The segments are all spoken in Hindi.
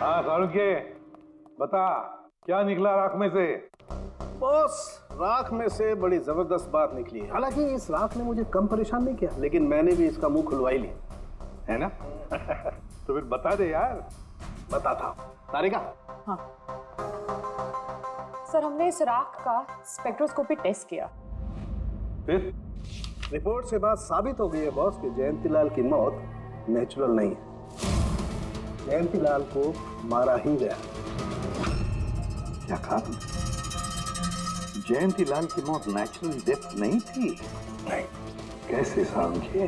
हाँ सारुके, बता क्या निकला राख में से? बॉस, राख में से बड़ी जबरदस्त बात निकली है। हालांकि इस राख ने मुझे कम परेशान नहीं किया, लेकिन मैंने भी इसका मुंह खुलवा ही लिया, है ना? तो फिर बता दे यार। बताता हूं। तारिका। हाँ सर, हमने इस राख का स्पेक्ट्रोस्कोपी टेस्ट किया। फिर रिपोर्ट से बात साबित हो गई है बॉस कि जयंतीलाल की मौत नेचुरल नहीं है। जयंतीलाल को मारा ही गया। क्या कहा तुमने? जयंतीलाल की मौत नेचुरल डेथ नहीं थी? नहीं। कैसे सारुके,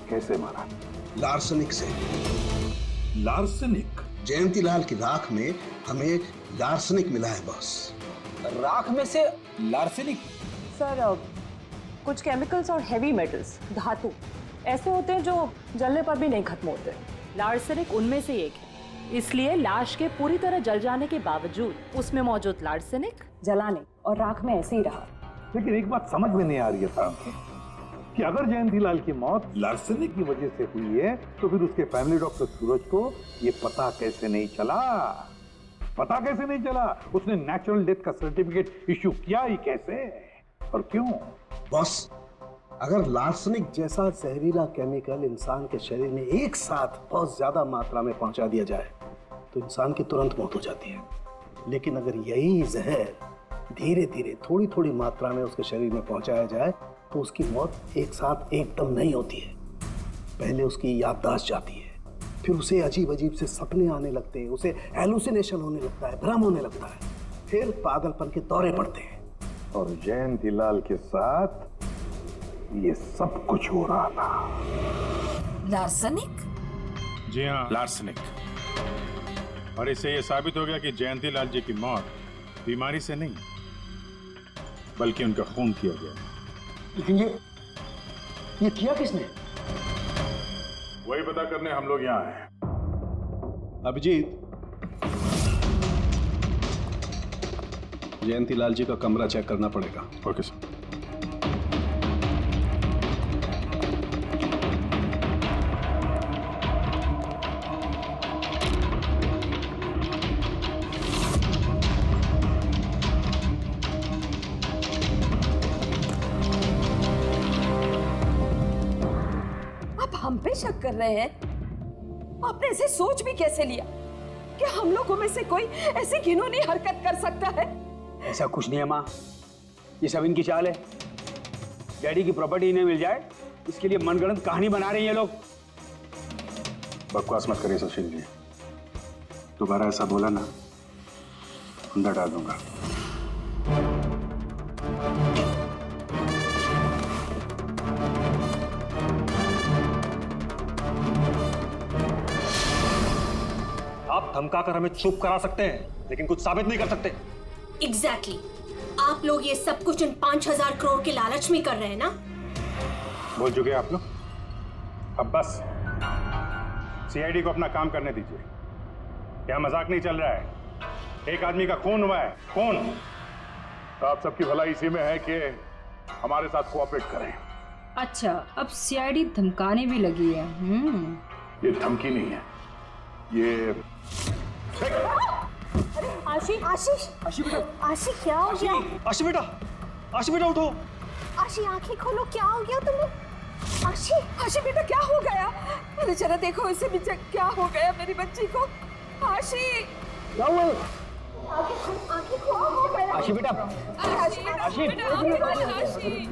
कैसे मारा? लार्सनिक से। लार्सनिक? जयंतीलाल की राख में हमें लार्सनिक मिला है बॉस। राख में से लार्सेनिक? सर कुछ केमिकल्स और हेवी मेटल्स, धातु ऐसे होते हैं जो जलने पर भी नहीं खत्म होते। लार्सेनिक उनमें से एक है। इसलिए लाश के पूरी तरह जल जाने के बावजूद उसमें मौजूद लार्सेनिक जलाने और राख में ऐसे ही रहा। लेकिन एक बात समझ में नहीं आ रही है सारुके, कि अगर जयंतीलाल की मौत लार्सनिक की वजह से हुई है तो फिर उसके फैमिली डॉक्टर सूरज को ये पता कैसे नहीं चला? पता कैसे नहीं चला? उसने नेचुरल डेथ का सर्टिफिकेट इश्यू किया ही कैसे और क्यों? बॉस, अगर लार्सनिक जैसा जहरीला केमिकल इंसान के शरीर में एक साथ बहुत ज्यादा मात्रा में पहुंचा दिया जाए तो इंसान की तुरंत मौत हो जाती है। लेकिन अगर यही जहर धीरे धीरे थोड़ी थोड़ी मात्रा में उसके शरीर में पहुंचाया जाए तो उसकी मौत एक साथ एकदम नहीं होती है। पहले उसकी याददाश्त जाती है, फिर उसे अजीब अजीब से सपने आने लगते हैं, उसे हेलुसिनेशन होने लगता है, भ्रम होने लगता है, फिर पागलपन के दौरे पड़ते हैं। और जयंतीलाल के साथ ये सब कुछ हो रहा था। लार्सनिक? जी हाँ, लार्सनिक। और इससे यह साबित हो गया कि जयंतीलाल जी की मौत बीमारी से नहीं बल्कि उनका खून किया गया। लेकिन ये किया किसने? वही पता करने हम लोग यहाँ आए। अभिजीत, जयंतीलाल जी का कमरा चेक करना पड़ेगा। Okay sir. हम पे शक कर रहे हैं? आपने ऐसे सोच भी कैसे लिया कि हम लोगों में से कोई ऐसी घिनौनी हरकत कर सकता है? ऐसा कुछ नहीं है माँ, ये सब इनकी चाल है। डैडी की प्रॉपर्टी इन्हें मिल जाए इसके लिए मनगढ़ंत कहानी बना रहे हैं ये लोग। बकवास मत करिए सुशील जी, दोबारा ऐसा बोला ना अंदर डाल दूंगा। आप धमकाकर हमें चुप करा सकते हैं लेकिन कुछ साबित नहीं कर सकते। एग्जैक्टली आप लोग ये सब कुछ इन 5,000 करोड़ के लालच में कर रहे हैं ना? बोल चुके आप लोग, अब बस सीआईडी को अपना काम करने दीजिए। क्या मजाक नहीं चल रहा है? एक आदमी का खून हुआ है, खून। तो आप सबकी भलाई इसी में है कि हमारे साथ कोऑपरेट करें। अच्छा, अब सीआईडी धमकाने भी लगी है। ये धमकी नहीं है, ये आशी, आशीष, आशी बेटा, आशी क्या हो गया? आशी बेटा, आशी बेटा उठो। आशी आंखें खोलो, क्या हो गया तुम्हें? आशी, आशी बेटा, क्या हो गया? अरे जरा देखो इसे भी, क्या हो गया मेरी बच्ची को? आशी, क्या हुआ? आंखें खोलो, हो गया। आशी बेटा, अरे आशी बेटा, आशी। बेटा, आंखें खोलो, आशी।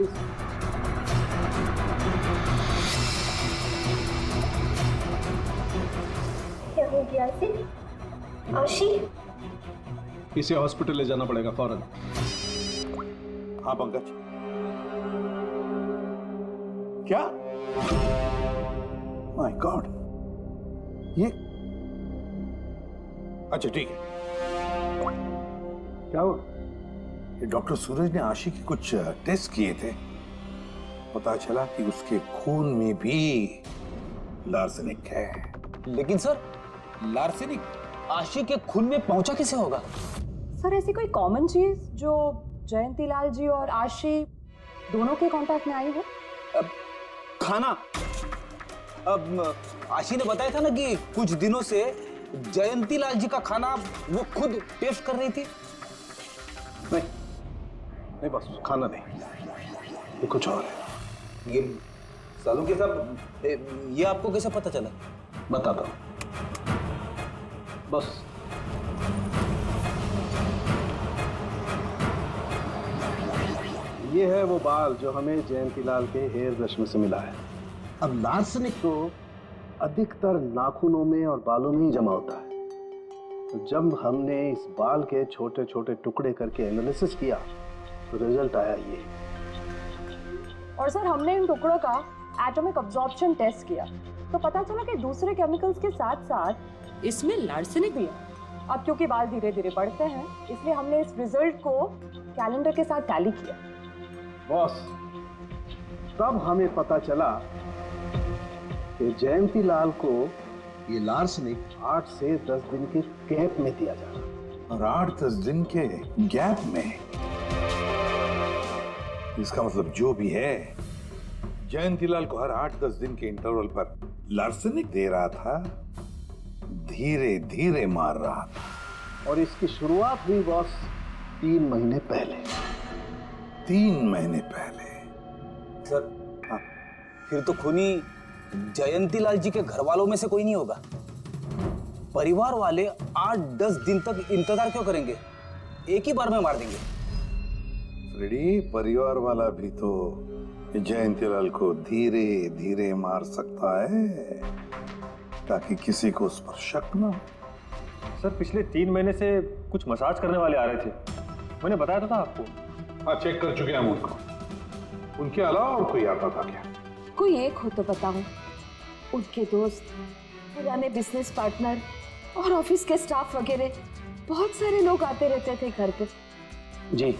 क्या हो गया आशी? आशी, इसे हॉस्पिटल ले जाना पड़ेगा फौरन। हाँ पंकज, क्या? माय गॉड, ये अच्छा ठीक है। क्या हुआ? ये डॉक्टर सूरज ने आशी के कुछ टेस्ट किए थे, पता चला कि उसके खून में भी लार्सेनिक है। लेकिन सर, लार्सेनिक आशी के खून में पहुंचा कैसे होगा? सर ऐसी कोई कॉमन चीज जो जयंतीलाल जी और आशी दोनों के कांटेक्ट में आई हो? खाना। अब आशी ने बताया था ना कि कुछ दिनों से जयंती लाल जी का खाना वो खुद टेस्ट कर रही थी? नहीं नहीं बस खाना नहीं, ये कुछ और है। ये सालुंखे साहब, ये आपको कैसे पता चला? बताता हूँ, बस ये है वो बाल जो हमें जयंतीलाल के हेयर ब्रश में से मिला है। अब लार्सनिक तो अधिकतर नाखूनों में और बालों में ही जमा होता है। तो जब हमने इस बाल के छोटे छोटे टुकड़े करके एनालिसिस किया तो रिजल्ट आया ये। और सर हमने इन टुकड़ों का एटॉमिक अब्जॉर्प्शन टेस्ट किया तो पता चला कि दूसरे केमिकल्स के साथ साथ इसमें लार्सेनिक भी है। अब क्योंकि बाल धीरे धीरे बढ़ते हैं इसलिए हमने इस रिजल्ट को कैलेंडर के साथ टैली किया। बॉस, तब हमें पता चला कि जयंतीलाल को ये लार्सनिक 8 से 10 दिन के गैप में दिया जा रहा। और 8-10 दिन के गैप में? इसका मतलब जो भी है, जयंतीलाल को हर 8-10 दिन के इंटरवल पर लार्सेनिक दे रहा था, धीरे धीरे मार रहा था। और इसकी शुरुआत हुई बॉस 3 महीने पहले। 3 महीने पहले? सर, हाँ, फिर तो खूनी जयंतीलाल जी के घर वालों में से कोई नहीं होगा। परिवार वाले 8-10 दिन तक इंतजार क्यों करेंगे? एक ही बार में मार देंगे। फ्रेडी, परिवार वाला भी तो जयंतीलाल को धीरे धीरे मार सकता है ताकि किसी को उस पर शक ना हो। सर, पिछले 3 महीने से कुछ मसाज करने वाले आ रहे थे, मैंने बताया तो था आपको। हाँ, चेक कर चुके हैं हम उनको। उनके अलावा और कोई आता था क्या? कोई एक हो तो बताओ। उनके दोस्त, पुराने बिजनेस पार्टनर और ऑफिस के स्टाफ वगैरह बहुत सारे लोग आते रहते थे घर पे। जी,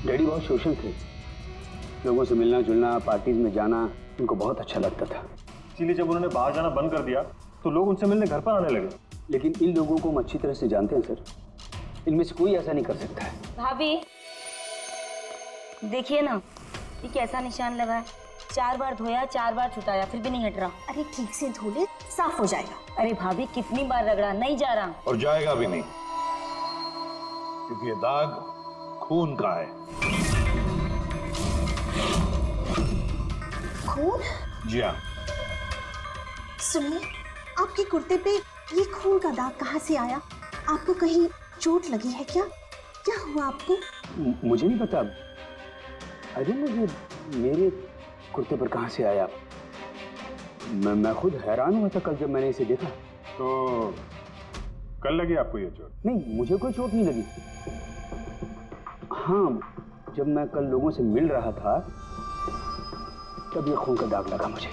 डैडी बहुत सोशल थे। लोगों से मिलना जुलना, पार्टीज में जाना उनको बहुत अच्छा लगता था। इसीलिए जब उन्होंने बाहर जाना बंद कर दिया तो लोग उनसे मिलने घर पर आने लगे। लेकिन इन लोगों को हम अच्छी तरह से जानते हैं सर, इनमें से कोई ऐसा नहीं कर सकता है। भाभी देखिए ना, ये कैसा निशान लगा है। 4 बार धोया, 4 बार छुटाया, फिर भी नहीं हट रहा। अरे ठीक से धो ले, साफ हो जाएगा। अरे भाभी कितनी बार रगड़ा, नहीं जा रहा। और जाएगा भी नहीं, क्योंकि ये दाग खून का है। खून? जी हाँ। सुनिए, आपके कुर्ते पे ये खून का दाग कहाँ से आया? आपको कहीं चोट लगी है क्या? क्या हुआ आपको? मुझे नहीं पता। अरे मुझे मेरे कुर्ते पर कहाँ से आया? मैं खुद हैरान हुआ था कल जब मैंने इसे देखा। तो कल लगी आपको ये चोट? नहीं, मुझे कोई चोट नहीं लगी। हाँ, जब मैं कल लोगों से मिल रहा था तब ये खून का दाग लगा मुझे।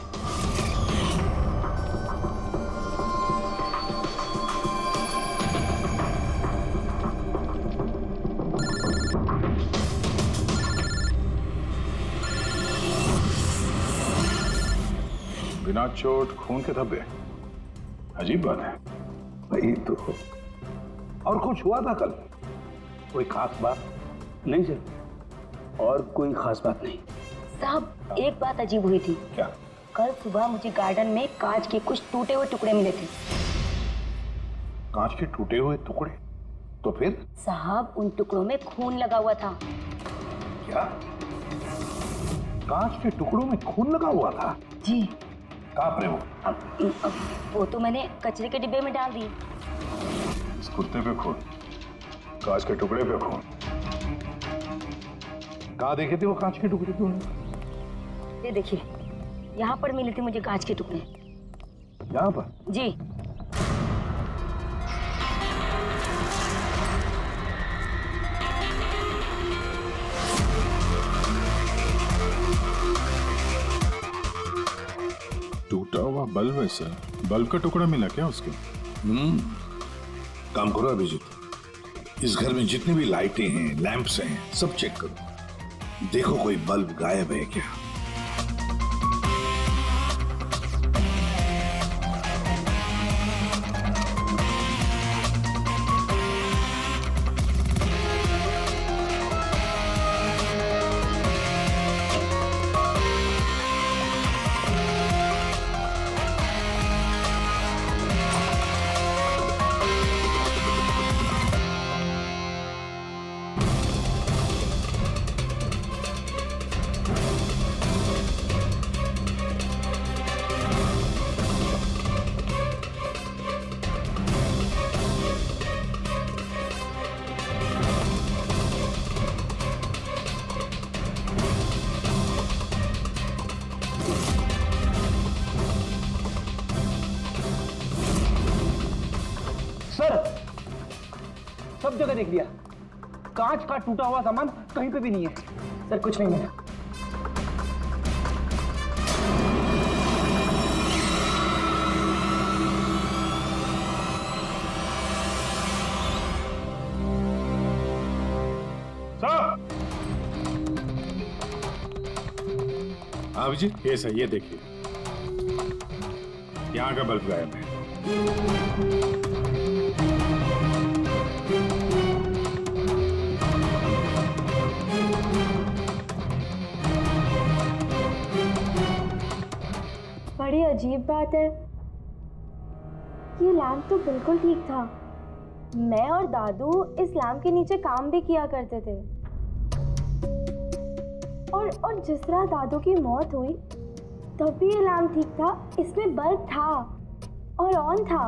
बिना चोट खून के धब्बे, अजीब बात है। वही तो। और कुछ हुआ था कल? कोई खास बात? नहीं सर, और कोई खास बात नहीं। साहब, एक बात अजीब हुई थी। क्या? कल सुबह मुझे गार्डन में कांच के कुछ टूटे हुए टुकड़े मिले थे। कांच के टूटे हुए टुकड़े? तो फिर? साहब, उन टुकड़ों में खून लगा हुआ था। क्या? कांच के टुकड़ों में खून लगा हुआ था? जी। कहाँ पर है वो? अब वो तो मैंने कचरे के डिब्बे में डाल दी। इस कुर्ते पे खून, कांच के टुकड़े पे खून। कहाँ देखे थे वो कांच के टुकड़े तूने? ये देखिए, यहाँ पर मिले थे मुझे कांच के टुकड़े। यहाँ पर? जी। टूटा हुआ बल्ब है सर। बल्ब का टुकड़ा मिला क्या उसके? काम करो अभिजीत, इस घर में जितनी भी लाइटें हैं, लैंप्स हैं, सब चेक करो। देखो कोई बल्ब गायब है क्या? सर, सब जगह देख लिया, कांच का टूटा हुआ सामान कहीं पे भी नहीं है। सर कुछ नहीं मिला। जी ये सही, ये देखिए, यहाँ का बल्ब गायब है। बड़ी अजीब बात है, ये लैम्प तो बिल्कुल ठीक था। मैं और दादू इस लैम्प के नीचे काम भी किया करते थे, और जिस तरह दादू की मौत हुई तब भी ये लैम्प ठीक था, इसमें बल्ब था और ऑन था।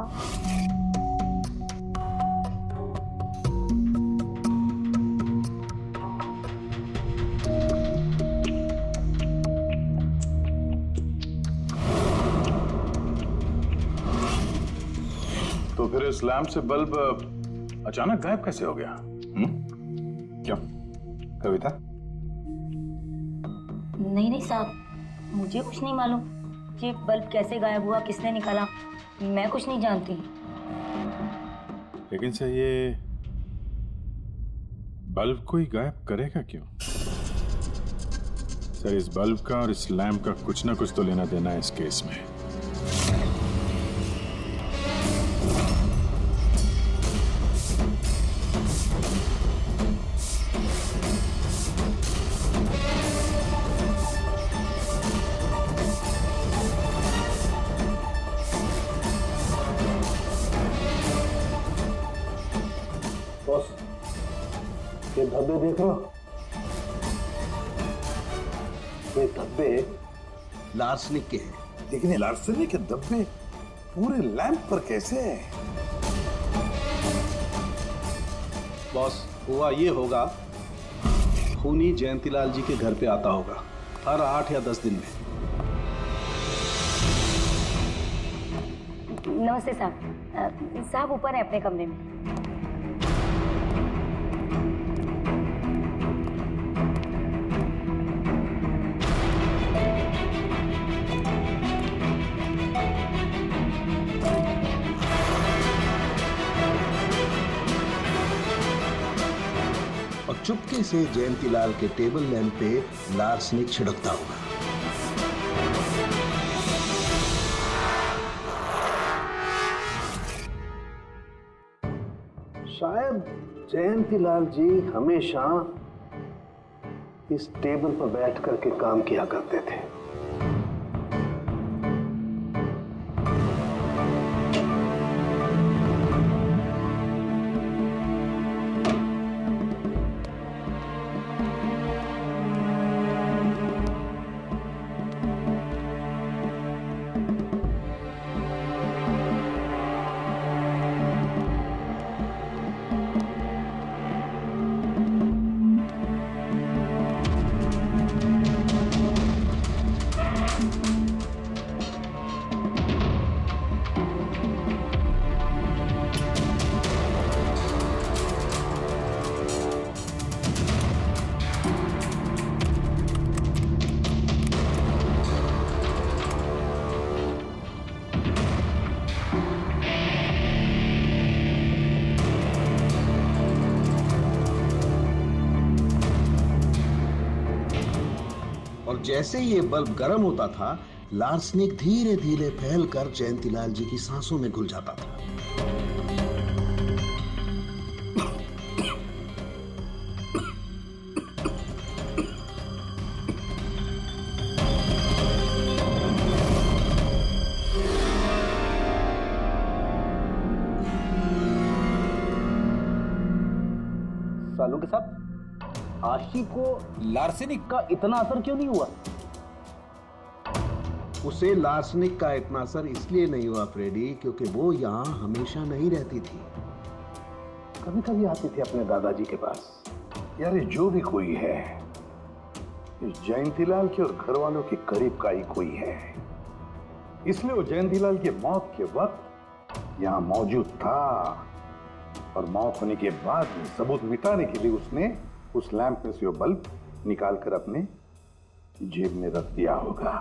तो फिर इस लैम्प से बल्ब अचानक गायब कैसे हो गया? क्यों कविता? नहीं साहब, मुझे कुछ नहीं मालूम कि बल्ब कैसे गायब हुआ, किसने निकाला, मैं कुछ नहीं जानती। लेकिन सर ये बल्ब कोई गायब करेगा क्यों? सर इस बल्ब का और इस लैम्प का कुछ ना कुछ तो लेना देना है इस केस में। ये धब्बे देख रहे हो? ये धब्बे लार्सनिक के हैं। लेकिन ये लार्सनिक के धब्बे पूरे लैंप पर कैसे है? बॉस, हुआ ये होगा, खूनी जयंतीलाल जी के घर पे आता होगा हर 8 या 10 दिन में। नमस्ते साहब, साहब ऊपर है अपने कमरे में। और चुपके से जयंतीलाल के टेबल लैंप पे लार्सनिक छिड़कता होगा। शायद जयंतीलाल जी हमेशा इस टेबल पर बैठ करके काम किया करते थे। और जैसे ये बल्ब गर्म होता था, लार्सनिक धीरे धीरे फैलकर जयंतीलाल जी की सांसों में घुल जाता था। सालों के साथ आशी को लार्सेनिक का इतना असर क्यों नहीं हुआ? उसे लार्सनिक का इतना असर इसलिए नहीं हुआ फ्रेडी, क्योंकि वो यहाँ हमेशा नहीं रहती थी, कभी कभी आती थी अपने दादाजी के पास। यार ये जो भी कोई है, इस जयंतीलाल के और घर वालों के करीब का ही कोई है, इसलिए वो जयंतीलाल की मौत के वक्त यहाँ मौजूद था। और मौत होने के बाद में सबूत मिटाने के लिए उसने उस लैंप में से वो बल्ब निकालकर अपने जेब में रख दिया होगा।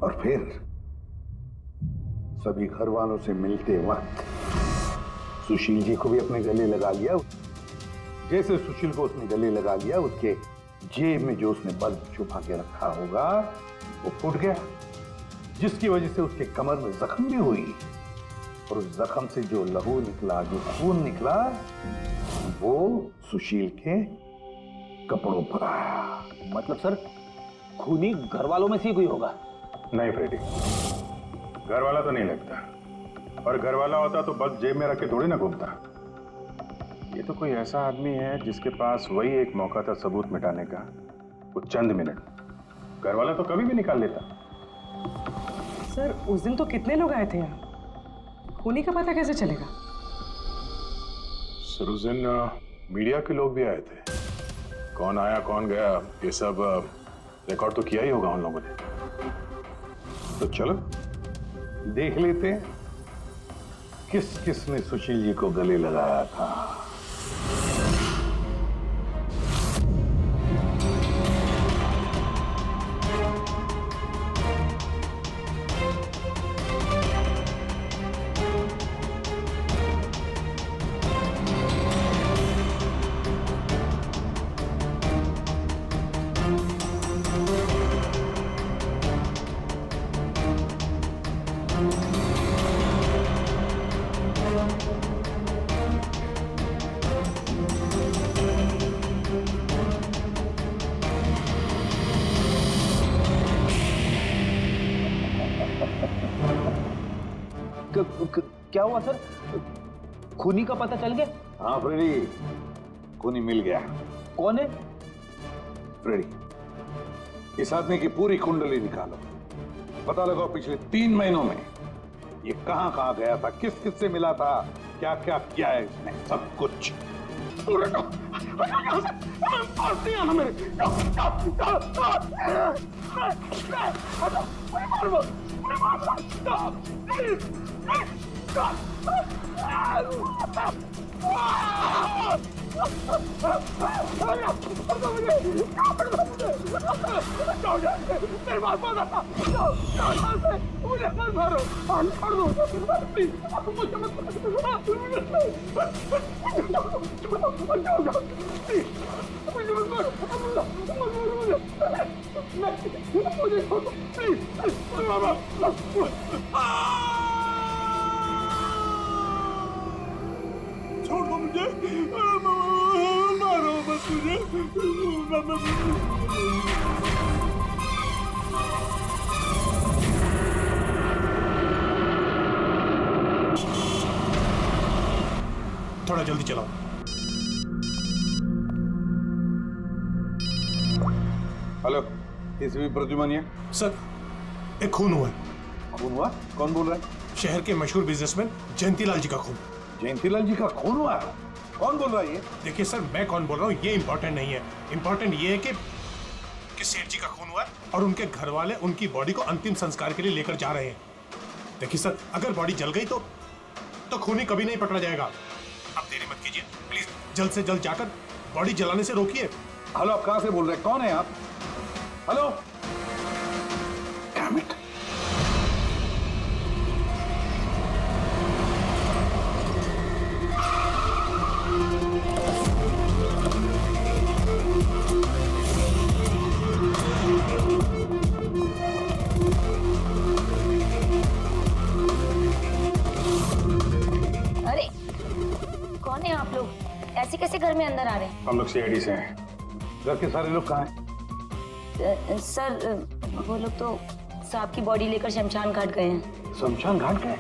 और फिर सभी घर वालों से मिलते वक्त सुशील जी को भी अपने गले लगा लिया। जैसे सुशील को उसने गले लगा लिया, उसके जेब में जो उसने बल्ब छुपा के रखा होगा वो फूट गया, जिसकी वजह से उसके कमर में जख्म भी हुई और उस जख्म से जो लहू निकला, जो खून निकला, वो सुशील के कपड़ों पर आया। मतलब सर खूनी घर वालों में से ही कोई होगा? नहीं फ्रेडी, घर वाला तो नहीं लगता, और घर वाला होता तो बस जेब में रख के थोड़ी ना घूमता। ये तो कोई ऐसा आदमी है जिसके पास वही एक मौका था सबूत मिटाने का, वो चंद मिनट। घर वाला तो कभी भी निकाल लेता। सर उस दिन तो कितने लोग आए थे यहाँ, खूनी का पता कैसे चलेगा? सर उस दिन मीडिया के लोग भी आए थे। कौन आया कौन गया ये सब रिकॉर्ड तो किया ही होगा उन लोगों ने। तो चलो देख लेते हैं किस किस ने सुशील जी को गले लगाया था। क्या हुआ सर? खूनी का पता चल गया? हाँ फ्रेडी, खूनी मिल गया। कौन है? फ्रेडी, इस आदमी की पूरी कुंडली निकालो, पता लगाओ पिछले 3 महीनों में ये कहां कहां गया था, किस किस से मिला था, क्या क्या किया है इसने, सब कुछ। छोड़ दो मुझे, मारो मत मुझे। थोड़ा जल्दी चलाओ। हेलो, एसीपी प्रद्युमन है। सर एक खून हुआ है। खून हुआ? कौन बोल रहा है? शहर के मशहूर बिजनेसमैन जयंतीलाल जी का खून। जयंतीलाल जी का खून हुआ है? कौन बोल रहा है ये? देखिए सर, मैं कौन बोल रहा हूँ ये इंपॉर्टेंट नहीं है। इंपॉर्टेंट ये है कि सेठ जी का खून हुआ है और उनके घर वाले उनकी बॉडी को अंतिम संस्कार के लिए लेकर जा रहे हैं। देखिए सर, अगर बॉडी जल गई तो खूनी कभी नहीं पकड़ा जाएगा। आप देरी मत कीजिए प्लीज, जल्द से जल्द जाकर बॉडी जलाने से रोकिए। हेलो, आप कहां से बोल रहे हैं? कौन है आप? Hello, damn it. अरे कौन है आप लोग? ऐसे कैसे घर में अंदर आ रहे हैं? हम लोग सीआईडी से हैं। घर के सारे लोग कहाँ हैं? सर वो लोग तो साहब की बॉडी लेकर शमशान घाट गए हैं। शमशान घाट गए?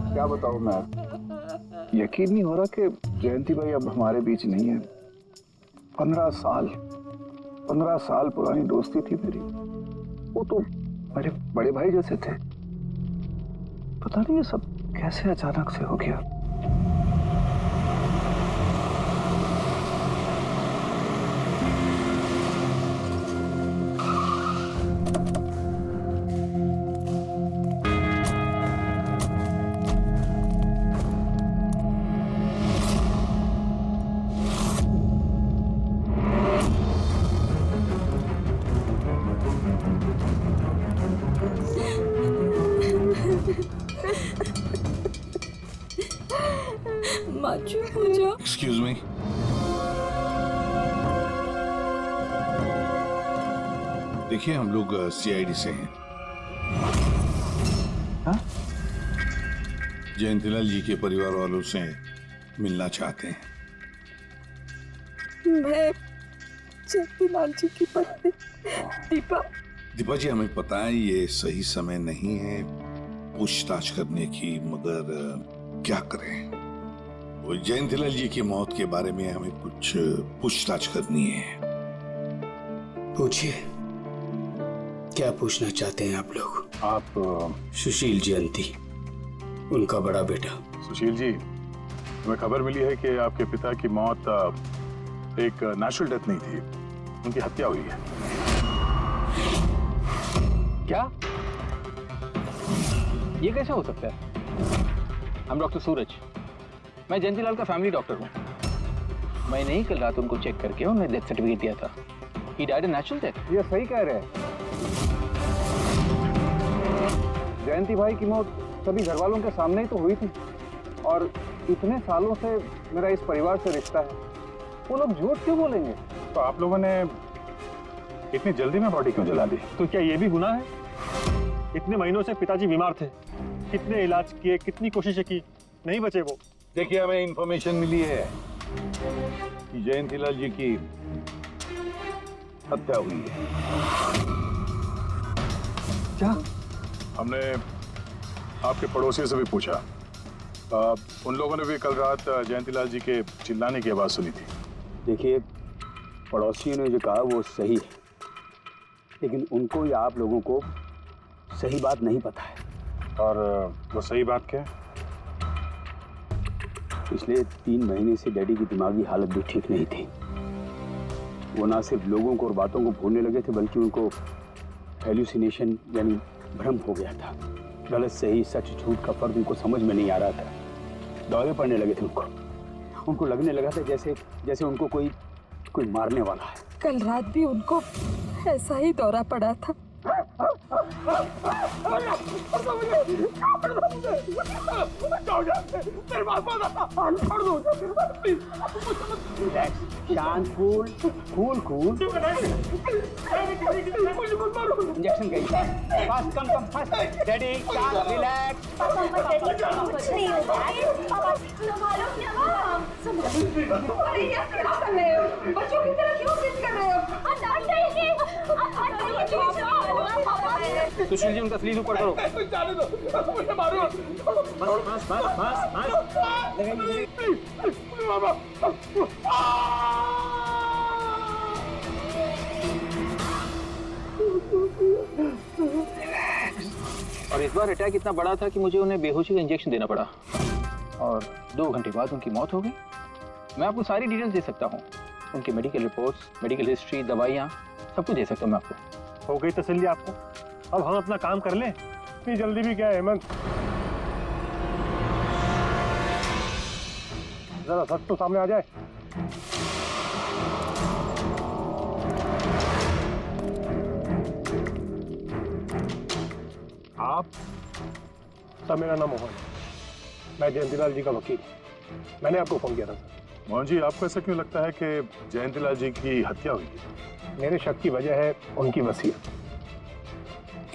क्या बताऊं मैं, यकीन नहीं हो रहा कि जयंती भाई अब हमारे बीच नहीं है। 15 साल 15 साल पुरानी दोस्ती थी मेरी। वो तो मेरे बड़े भाई जैसे थे। पता नहीं ये सब कैसे अचानक से हो गया। एक्सक्यूज मी, देखिए हम लोग सीआईडी से हैं। हाँ? जयंतीलाल जी के परिवार वालों से मिलना चाहते हैं। मैं जयंतीलाल जी की पत्नी दीपा। दीपा जी, हमें पता है ये सही समय नहीं है पूछताछ करने की, मगर क्या करें? वो जयंतीलाल जी की मौत के बारे में हमें कुछ पूछताछ करनी है। पूछिए, क्या पूछना चाहते हैं आप लोग? आप सुशील जयंती, उनका बड़ा बेटा। सुशील जी, हमें खबर मिली है कि आपके पिता की मौत एक नेचुरल डेथ नहीं थी, उनकी हत्या हुई है। क्या? ये कैसे हो सकता है? हम डॉक्टर सूरज, मैं जयंतीलाल का फैमिली डॉक्टर हूँ। मैंने ही कल रात उनको चेक करके उन्हें डेथ सर्टिफिकेट दिया था। He died a natural death। ये सही कह रहे हैं। जयंती भाई की मौत सभी घर वालों के सामने ही तो हुई थी, और इतने सालों से मेरा इस परिवार से रिश्ता है, वो लोग झूठ क्यों बोलेंगे? तो आप लोगों ने इतनी जल्दी में बॉडी क्यों जला दी? तो क्या ये भी गुनाह है? इतने महीनों से पिताजी बीमार थे, कितने इलाज किए, कितनी कोशिशें की, नहीं बचे वो। देखिए, हमें इंफॉर्मेशन मिली है कि जयंतीलाल जी की हत्या हुई है। क्या? हमने आपके पड़ोसियों से भी पूछा, उन लोगों ने भी कल रात जयंतीलाल जी के चिल्लाने की आवाज सुनी थी। देखिए, पड़ोसियों ने जो कहा वो सही है, लेकिन उनको या आप लोगों को सही बात नहीं पता है। और वो सही बात क्या है? पिछले 3 महीने से डैडी की दिमागी हालत भी ठीक नहीं थी। वो ना सिर्फ लोगों को और बातों को भूलने लगे थे, बल्कि उनको हेल्यूसिनेशन यानी भ्रम हो गया था। गलत सही, सच झूठ का फर्क उनको समझ में नहीं आ रहा था। दौरे पड़ने लगे थे उनको लगने लगा था जैसे उनको कोई मारने वाला है। कल रात भी उनको ऐसा ही दौरा पड़ा था। शांत, कूल। इंजेक्शन गई। Fast, come fast. डैडी, शांत, रिलैक्स। कुछ नहीं होता है। बच्चों की तरह क्यों जिद कर रहे हो? सुशील जी, उनका स्लीव ऊपर करो। जाने दो, मुझे मारो। बस। और इस बार अटैक इतना बड़ा था कि मुझे उन्हें बेहोशी का इंजेक्शन देना पड़ा, और 2 घंटे बाद उनकी मौत हो गई। मैं आपको सारी डिटेल्स दे सकता हूँ, उनकी मेडिकल रिपोर्ट्स, मेडिकल हिस्ट्री, दवाइयाँ, सब कुछ दे सकता हूँ मैं आपको। हो गई तसल्ली आपको? अब हम अपना काम कर लें। इतनी जल्दी भी क्या है हेमंत? जरा सच तो सामने आ जाए। आप? सर, मेरा नाम मोहन, मैं जयंतीलाल जी का वकील। मैंने आपको फोन किया था सर। मोहन जी, आपको ऐसा क्यों लगता है कि जयंतीलाल जी की हत्या हुई थी? मेरे शक की वजह है उनकी वसीयत।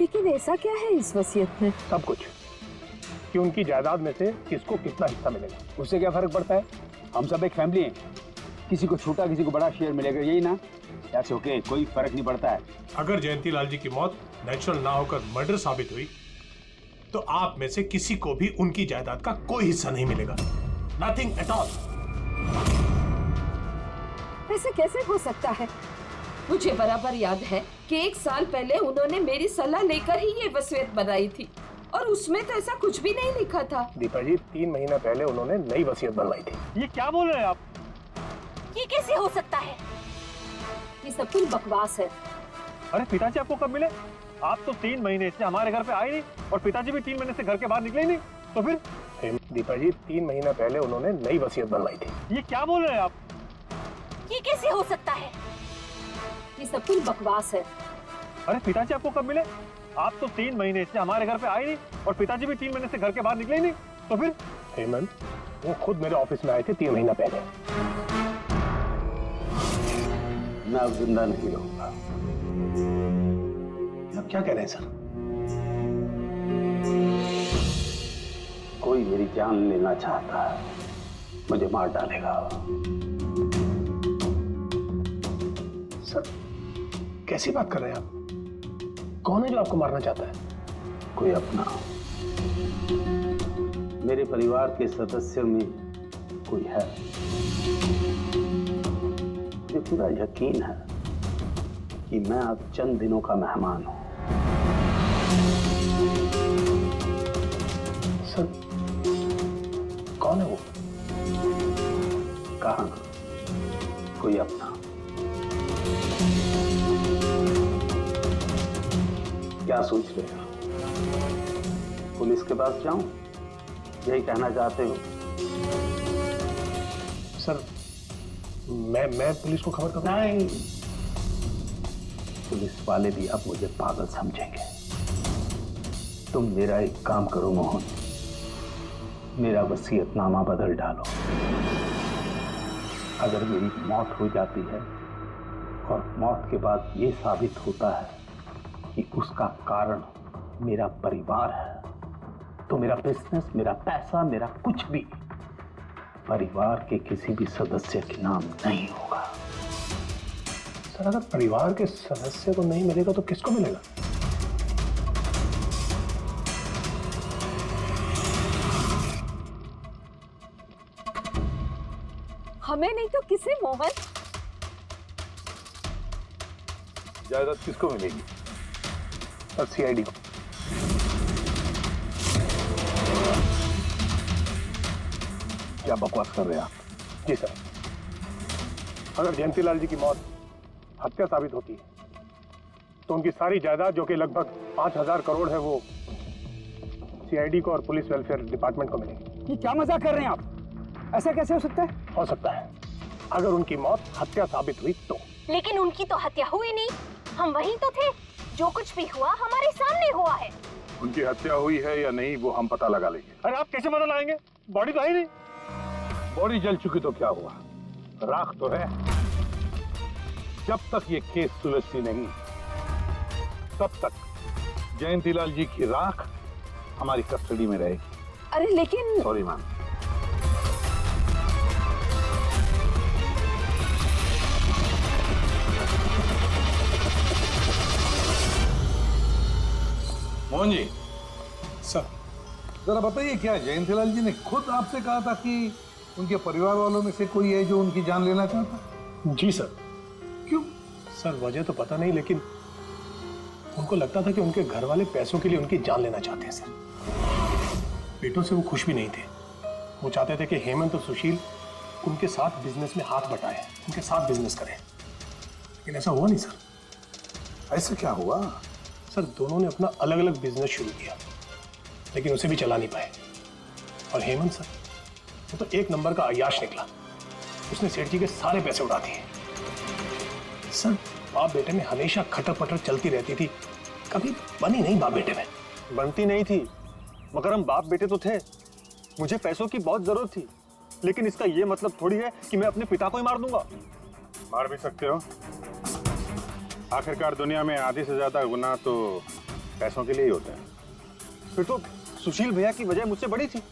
लेकिन ऐसा क्या है इस वसीयत में? सब कुछ, कि उनकी जायदाद में से किसको कितना हिस्सा मिलेगा। उससे क्या फर्क पड़ता है? हम सब एक फैमिली हैं, किसी को छोटा किसी को बड़ा शेयर मिलेगा, यही ना? दैट्स ओके, कोई फर्क नहीं पड़ता है। अगर जयंतीलाल जी की मौत नेचुरल ना होकर मर्डर साबित हुई, तो आप में से किसी को भी उनकी जायदाद का कोई हिस्सा नहीं मिलेगा। Nothing at all. ऐसे कैसे हो सकता है? मुझे बराबर याद है कि 1 साल पहले उन्होंने मेरी सलाह लेकर ही ये वसीयत बनाई थी और उसमें तो ऐसा कुछ भी नहीं लिखा था। दीपा जी 3 महीना पहले उन्होंने नई वसीयत बनवाई थी। ये क्या बोल रहे हैं आप? ये कैसे हो सकता है? ये सब कुछ बकवास है। अरे पिताजी आपको कब मिले? आप तो 3 महीने से हमारे घर पे आए नहीं और पिताजी भी 3 महीने से घर के बाहर निकले ही नहीं। तो फिर दीपा जी 3 महीना पहले उन्होंने नई वसीयत बनवाई थी। ये क्या बोल रहे हैं आप? ये कैसे हो सकता है? ये सब कुछ बकवास है। अरे पिताजी आपको कब मिले? आप तो 3 महीने से हमारे घर पे आए नहीं और पिताजी भी 3 महीने से घर के बाहर निकले ही नहीं। तो फिर हेमंत, वो खुद मेरे ऑफिस में आए थे 3 महीना पहले। मैं अब जिंदा नहीं रहूंगा। आप क्या कह रहे हैं सर? कोई मेरी जान लेना चाहता है, मुझे मार डालेगा। सर कैसी बात कर रहे हैं आप? कौन है जो आपको मारना चाहता है? कोई अपना, मेरे परिवार के सदस्यों में कोई है। मुझे पूरा यकीन है कि मैं अब चंद दिनों का मेहमान हूं। सर कौन है वो? कहा ना, कोई अपना। क्या सोच रहे हो? पुलिस के पास जाऊं? यही कहना चाहते हो? सर मैं पुलिस को खबर करूं? नहीं, पुलिस वाले भी अब मुझे पागल समझेंगे। तुम मेरा एक काम करो मोहन, मेरा वसीयतनामा बदल डालो। अगर मेरी मौत हो जाती है और मौत के बाद ये साबित होता है कि उसका कारण मेरा परिवार है, तो मेरा बिजनेस, मेरा पैसा, मेरा कुछ भी परिवार के किसी भी सदस्य के नाम नहीं होगा। सर अगर परिवार के सदस्य को नहीं मिलेगा तो किसको मिलेगा? हमें नहीं तो किसे मोहन? जायदाद किसको मिलेगी? और सीआईडी को। क्या बकवास कर रहे हैं आप? जी सर, अगर जयंतीलाल जी की मौत हत्या साबित होती है तो उनकी सारी जायदाद जो कि लगभग 5000 करोड़ है वो सीआईडी को और पुलिस वेलफेयर डिपार्टमेंट को मिलेगी। ये क्या मजाक कर रहे हैं आप? ऐसा कैसे हो सकता है? हो सकता है अगर उनकी मौत हत्या साबित हुई तो। लेकिन उनकी तो हत्या हुई नहीं, हम वहीं तो थे। जो कुछ भी हुआ हमारे सामने हुआ है। उनकी हत्या हुई है या नहीं वो हम पता लगा लेंगे। अरे आप कैसे पता लगाएंगे? बॉडी तो है ही नहीं। बॉडी जल चुकी तो क्या हुआ, राख तो है। जब तक ये केस सुलझती नहीं तब तक जयंतीलाल जी की राख हमारी कस्टडी में रहेगी। अरे लेकिन sorry ma'am. Mohan ji, sir जरा बताइए, क्या जयंतीलाल जी ने खुद आपसे कहा था कि उनके परिवार वालों में से कोई है जो उनकी जान लेना चाहता? जी सर। क्यों? सर वजह तो पता नहीं, लेकिन उनको लगता था कि उनके घर वाले पैसों के लिए उनकी जान लेना चाहते हैं सर। पेटों से वो खुश भी नहीं थे। वो चाहते थे कि हेमंत और सुशील उनके साथ बिजनेस में हाथ बटाए, उनके साथ बिजनेस करें, लेकिन ऐसा हुआ नहीं सर। ऐसा क्या हुआ? सर दोनों ने अपना अलग अलग बिजनेस शुरू किया, लेकिन उसे भी चला नहीं पाए। और हेमंत सर वो तो एक नंबर का अय्याश निकला। उसने सेठ जी के सारे पैसे उड़ा दिए। सर बाप बेटे में हमेशा खटर पटर चलती रहती थी, कभी बनी नहीं बाप बेटे में। बनती नहीं थी, मगर हम बाप बेटे तो थे। मुझे पैसों की बहुत जरूरत थी, लेकिन इसका ये मतलब थोड़ी है कि मैं अपने पिता को ही मार दूंगा। मार भी सकते हो। आखिरकार दुनिया में आधी से ज्यादा गुनाह तो पैसों के लिए ही होते हैं। फिर तो सुशील भैया की वजह मुझसे बड़ी थी।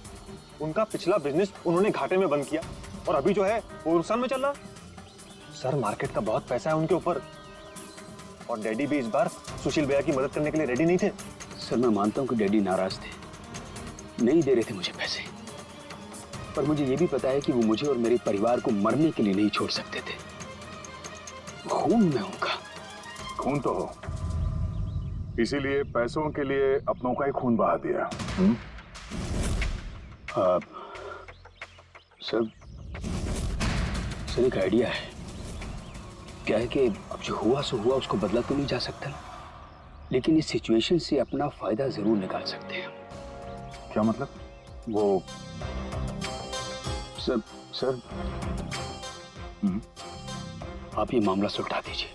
उनका पिछला बिजनेस उन्होंने घाटे में बंद किया और अभी जो है वो नुकसान में चल रहा। सर मार्केट का बहुत पैसा है उनके ऊपर, और डैडी भी इस बार सुशील भैया की मदद करने के लिए रेडी नहीं थे। सर मैं मानता हूं कि डैडी नाराज थे, नहीं दे रहे थे मुझे पैसे, पर मुझे ये भी पता है कि वो मुझे और मेरे परिवार को मरने के लिए नहीं छोड़ सकते थे। खून में होगा। खून तो हो, इसीलिए पैसों के लिए अपनों का ही खून बहा दिया। सर एक आइडिया है। क्या है कि अब जो हुआ सो हुआ, उसको बदला तो नहीं जा सकता ना, लेकिन इस सिचुएशन से अपना फायदा जरूर निकाल सकते हैं। क्या मतलब? वो सर आप ये मामला सुलझा दीजिए।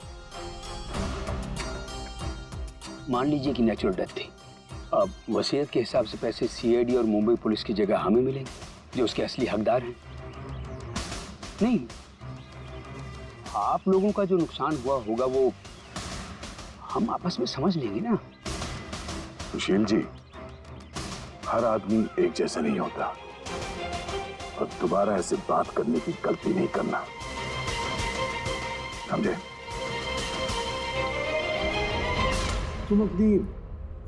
मान लीजिए कि नेचुरल डेथ थी। अब वसीयत के हिसाब से पैसे सीआईडी और मुंबई पुलिस की जगह हमें मिलेंगे, जो उसके असली हकदार हैं। नहीं, आप लोगों का जो नुकसान हुआ होगा वो हम आपस में समझ लेंगे ना। सुशील जी, हर आदमी एक जैसा नहीं होता, और दोबारा ऐसे बात करने की गलती नहीं करना, समझे? तुम अपनी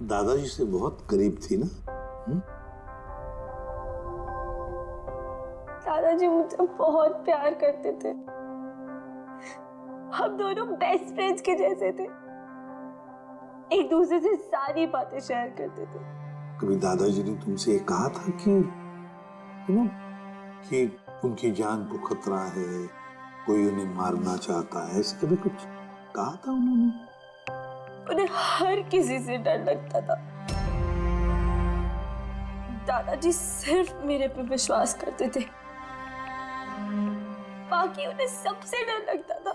दादाजी से बहुत करीब थी ना? दादाजी मुझे बहुत प्यार करते थे। हम दोनों बेस्ट फ्रेंड्स के जैसे थे, एक दूसरे से सारी बातें शेयर करते थे। कभी दादाजी ने तुमसे ये कहा था कि उनकी जान को खतरा है, कोई उन्हें मारना चाहता है, ऐसे कभी कुछ कहा था उन्होंने? उन्हें हर किसी से डर लगता था। दादाजी सिर्फ मेरे पे विश्वास करते थे, बाकी उन्हें सबसे डर लगता था।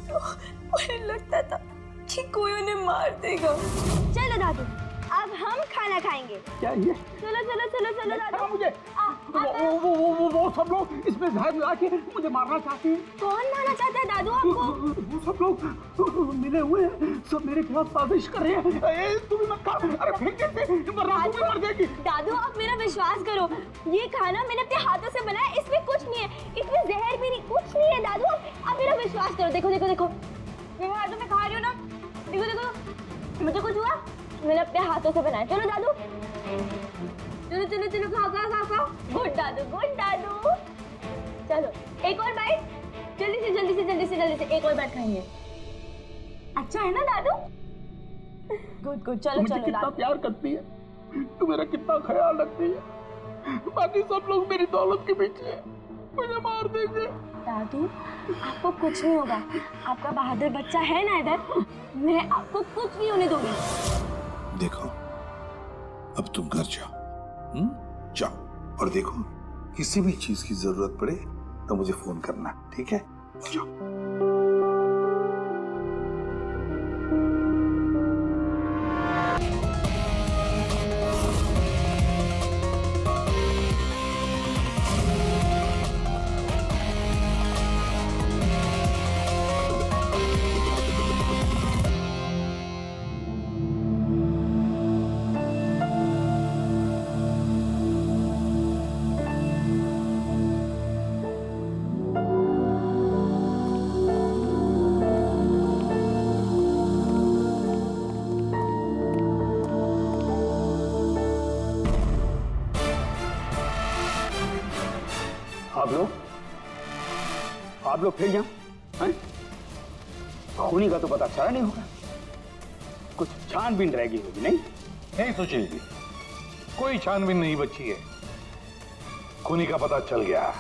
तो उन्हें लगता था कि कोई उन्हें मार देगा। चलो दादू, अब हम खाना खाएंगे। क्या ये? चलो चलो चलो चलो दादू। मुझे वो सब लोग इसमें जहर मिला के मुझे मारना चाहते हैं। कौन मारना चाहता है दादू आपको? वो सब लोग मिले हुए हैं, सब मेरे खिलाफ साजिश कर रहे हैं। तुम मत खा, अरे फेंक देते, वरना तू भी मर जाएगी। दादू आप मेरा विश्वास करो, ये खाना मैंने अपने हाथों से बनाया, इसमें कुछ नहीं है, इसमें जहर भी नहीं, कुछ नहीं है। दादू आप मेरा विश्वास करो। देखो देखो देखो, मेरे हाथों में खा रही हो ना, देखो देखो, मुझे कुछ हुआ, मैंने अपने हाथों से बनाया। चलो दादू, चलो चलो चलो, खाओ खाओ खाओ खाओ। गुड दादू, गुड दादू। चलो एक और बाइट, जल्दी से जल्दी से जल्दी से जल्दी से एक और बाइट खाएंगे। अच्छा है ना दादू? गुड गुड, चलो मुझे चलो। कितना प्यार करती है, तू मेरा कितना ख्याल रखती है, बाकी सब लोग मेरी दौलत के पीछे हैं, मुझे मार देंगे। दादू आपको कुछ नहीं होगा, आपका बहादुर बच्चा है ना इधर, मैं आपको कुछ नहीं होने दूंगी। देखो, अब तुम घर जाओ, जाओ, और देखो किसी भी चीज की जरूरत पड़े तो मुझे फोन करना, ठीक है? जाओ। आप लोग फिर यहाँ हैं? खूनी का तो पता चला नहीं होगा, कुछ छानबीन रहेगी होगी। नहीं सुशील जी, कोई छानबीन नहीं बची है, खूनी का पता चल गया,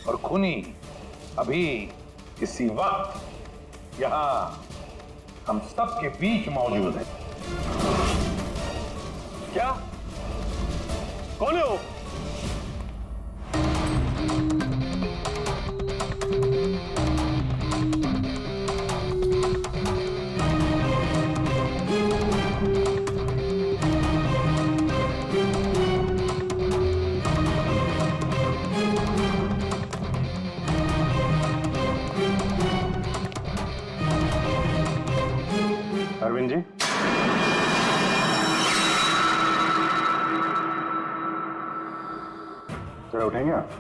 और खूनी अभी इसी वक्त यहाँ हम सब के बीच मौजूद है। क्या? कौन है वो? अरविंद जी, जरा उठेंगे आप?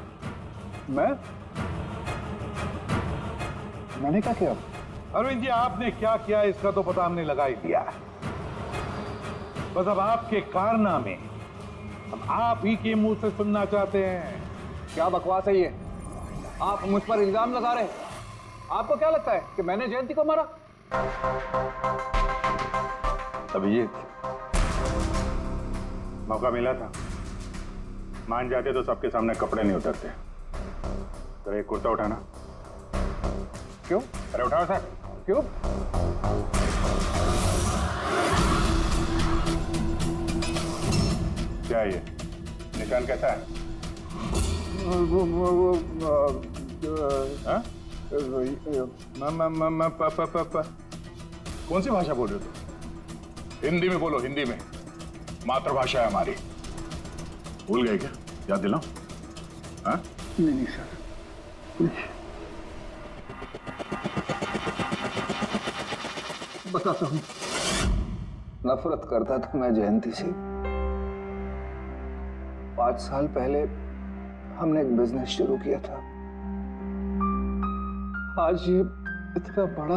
मैंने क्या किया? अरविंद जी, आपने क्या किया इसका तो पता हमने लगा ही दिया। बस अब आपके कारनामे हम आप ही के मुंह से सुनना चाहते हैं। क्या बकवास है ये? आप मुझ पर इल्जाम लगा रहे हैं? आपको क्या लगता है कि मैंने जयंती को मारा? अभिजीत, मौका मिला था, मान जाते तो सबके सामने कपड़े नहीं उतरते। तो एक कुर्ता उठाना। क्यों? अरे उठाओ सर। क्यों? क्या है ये? निशान कैसा है? हाँ? कौन सी भाषा बोल रहे हो तुम? हिंदी में बोलो, हिंदी में। मातृभाषा है हमारी। भूल गए क्या? याद दिलाओ। हाँ? नहीं सर, बताता हूँ। नफरत करता था मैं जयंती से। 5 साल पहले हमने एक बिजनेस शुरू किया था। आज ये इतना बड़ा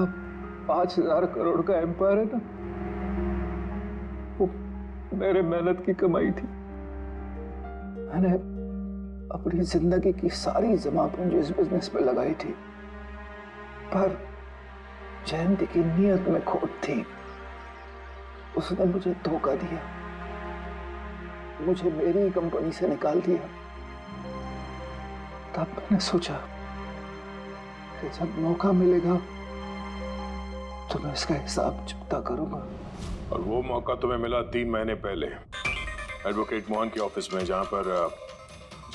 5000 करोड़ का एम्पायर है ना, वो मेरे मेहनत की कमाई थी। मैंने अपनी जिंदगी की सारी जमा पूंजी इस बिजनेस पे लगाई थी, पर जयंती की नीयत में खोट थी। उसने मुझे धोखा दिया, मुझे मेरी कंपनी से निकाल दिया। तब मैंने सोचा कि जब मौका मिलेगा तो मैं इसका हिसाब चुकता करूंगा। और वो मौका तुम्हें मिला 3 महीने पहले एडवोकेट मोहन के ऑफिस में, जहां पर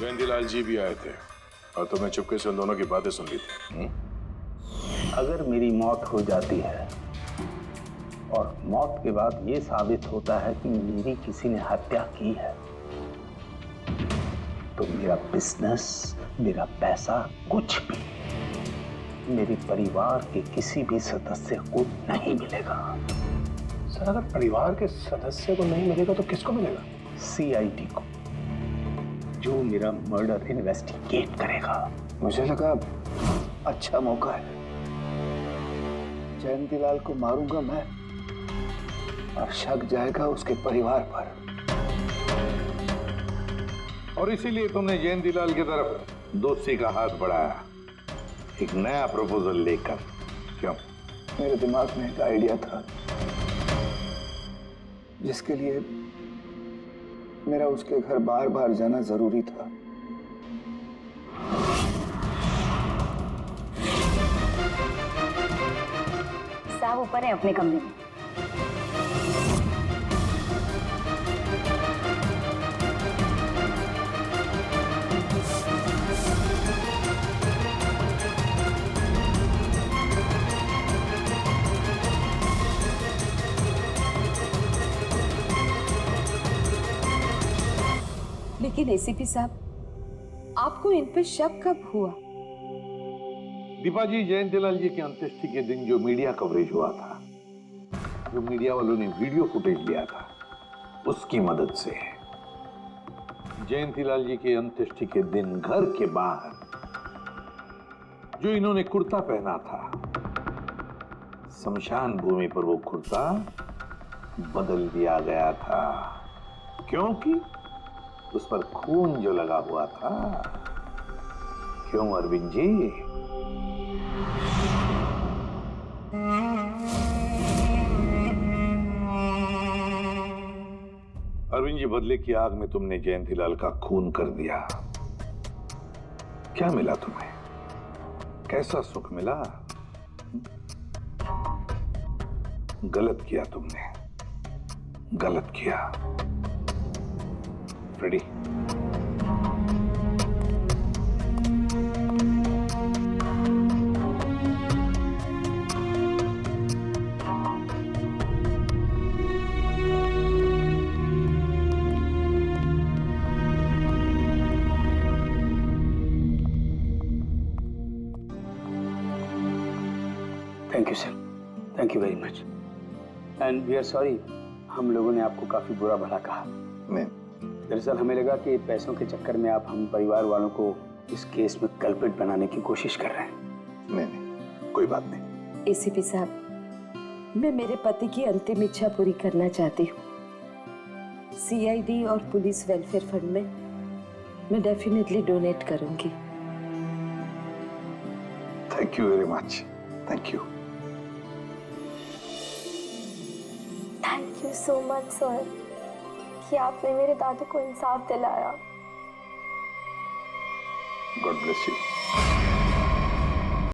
जयंतीलाल जी भी आए थे और तुम्हें चुपके से उन दोनों की बातें सुन ली थी। अगर मेरी मौत हो जाती है और मौत के बाद ये साबित होता है कि मेरी किसी ने हत्या की है, तो मेरा बिजनेस, मेरा पैसा, कुछ भी मेरे परिवार के किसी भी सदस्य को नहीं मिलेगा। सर, अगर परिवार के सदस्य को नहीं मिलेगा तो किसको मिलेगा? सीआईडी को, जो मेरा मर्डर इन्वेस्टिगेट करेगा। मुझे लगा अच्छा मौका है, जयंतीलाल को मारूंगा मैं और शक जाएगा उसके परिवार पर। और इसीलिए तुमने जयंतीलाल की तरफ दोस्ती का हाथ बढ़ाया, एक नया प्रपोजल लेकर। क्यों? मेरे दिमाग में एक आइडिया था जिसके लिए मेरा उसके घर बार बार जाना जरूरी था। साहब ऊपर है अपने कमरे में। लेकिन एसीपी साहब, आपको इन पे शक कब हुआ? दीपा जी, जयंतीलाल जी की अंत्येष्टि के दिन जो मीडिया कवरेज हुआ था, जो मीडिया वालों ने वीडियो फुटेज लिया था, उसकी मदद से जयंतीलाल जी के अंत्येष्टि के दिन घर के बाहर जो इन्होंने कुर्ता पहना था, शमशान भूमि पर वो कुर्ता बदल दिया गया था, क्योंकि उस पर खून जो लगा हुआ था। क्यों अरविंद जी? अरविंद जी, बदले की आग में तुमने जयंतीलाल का खून कर दिया। क्या मिला तुम्हें? कैसा सुख मिला? गलत किया तुमने, गलत किया। Ready? Thank you sir, thank you very much. And we are sorry, हम लोगों ने आपको काफी बुरा भला कहा। दरअसल हमें लगा कि पैसों के चक्कर में आप हम परिवार वालों को इस केस में कल्प्रिट बनाने की कोशिश कर रहे हैं। नहीं, कोई बात नहीं। एसीपी साहब, मैं मेरे पति की अंतिम इच्छा पूरी करना चाहती हूँ। सीआईडी और पुलिस वेलफेयर फंड में मैं डेफिनेटली डोनेट करूंगी। Thank you very much, thank you. Thank you so much sir कि आपने मेरे दादू को इंसाफ दिलाया। God bless you.